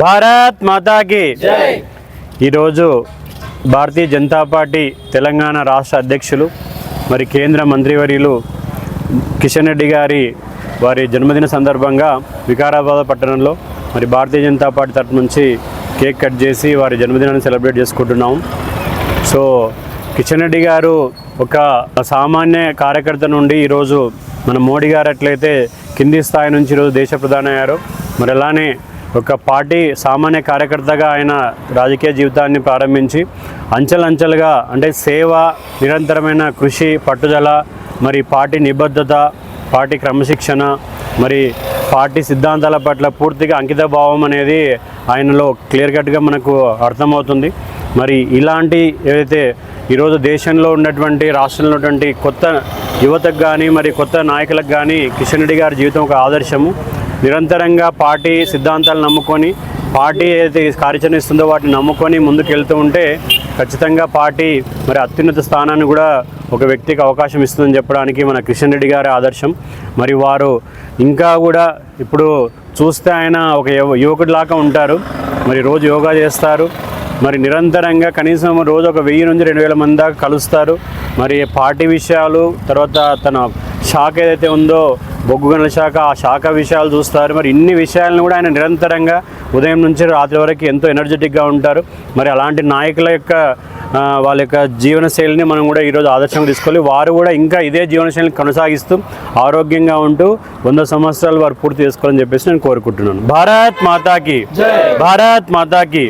భారత్ మాతాకి ఈరోజు భారతీయ జనతా పార్టీ తెలంగాణ రాష్ట్ర అధ్యక్షులు మరి కేంద్ర మంత్రివర్యులు కిషన్ రెడ్డి గారి వారి జన్మదిన సందర్భంగా వికారాబాద్ పట్టణంలో మరి భారతీయ జనతా పార్టీ తరఫు నుంచి కేక్ కట్ చేసి వారి జన్మదినాన్ని సెలబ్రేట్ చేసుకుంటున్నాం. సో కిషన్ రెడ్డి గారు ఒక సామాన్య కార్యకర్త నుండి ఈరోజు మన మోడీ గారు ఎట్లయితే కింది స్థాయి నుంచి ఈరోజు దేశ ప్రధాని అయ్యారో మరి అలానే ఒక పార్టీ సామాన్య కార్యకర్తగా ఆయన రాజకీయ జీవితాన్ని ప్రారంభించి అంచెలంచెలుగా అంటే సేవ, నిరంతరమైన కృషి, పట్టుదల, మరి పార్టీ నిబద్ధత, పార్టీ క్రమశిక్షణ, మరి పార్టీ సిద్ధాంతాల పట్ల పూర్తిగా అంకిత భావం అనేది ఆయనలో క్లియర్ కట్గా మనకు అర్థమవుతుంది. మరి ఇలాంటి ఏదైతే ఈరోజు దేశంలో ఉన్నటువంటి రాష్ట్రంలో ఉన్నటువంటి కొత్త యువతకు కానీ మరి కొత్త నాయకులకు కానీ కిషన్ రెడ్డి గారి జీవితం ఒక ఆదర్శము. నిరంతరంగా పార్టీ సిద్ధాంతాలు నమ్ముకొని పార్టీ ఏదైతే కార్యాచరణ ఇస్తుందో వాటిని నమ్ముకొని ముందుకు వెళ్తూ ఉంటే ఖచ్చితంగా పార్టీ మరి అత్యున్నత స్థానాన్ని కూడా ఒక వ్యక్తికి అవకాశం ఇస్తుందని చెప్పడానికి మన కిషన్ రెడ్డి గారి ఆదర్శం. మరి వారు ఇంకా కూడా ఇప్పుడు చూస్తే ఆయన ఒక యువకుడిలాగా ఉంటారు. మరి రోజు యోగా చేస్తారు. మరి నిరంతరంగా కనీసం రోజు ఒక 1000 నుంచి 2000 మంది దాకా కలుస్తారు. మరి పార్టీ విషయాలు, తర్వాత తన శాఖ ఏదైతే ఉందో బొగ్గు గనుల శాఖ, ఆ శాఖ విషయాలు చూస్తారు. మరి ఇన్ని విషయాలను కూడా ఆయన నిరంతరంగా ఉదయం నుంచి రాత్రి వరకు ఎంతో ఎనర్జెటిక్గా ఉంటారు. మరి అలాంటి నాయకుల యొక్క వాళ్ళ యొక్క జీవనశైలిని మనం కూడా ఈరోజు ఆదర్శంగా తీసుకోవాలి. వారు కూడా ఇంకా ఇదే జీవనశైలిని కొనసాగిస్తూ ఆరోగ్యంగా ఉంటూ 100 సంవత్సరాలు వారు పూర్తి చేసుకోవాలని చెప్పేసి నేను కోరుకుంటున్నాను. భారత్ మాతాకి, భారత్ మాతాకి.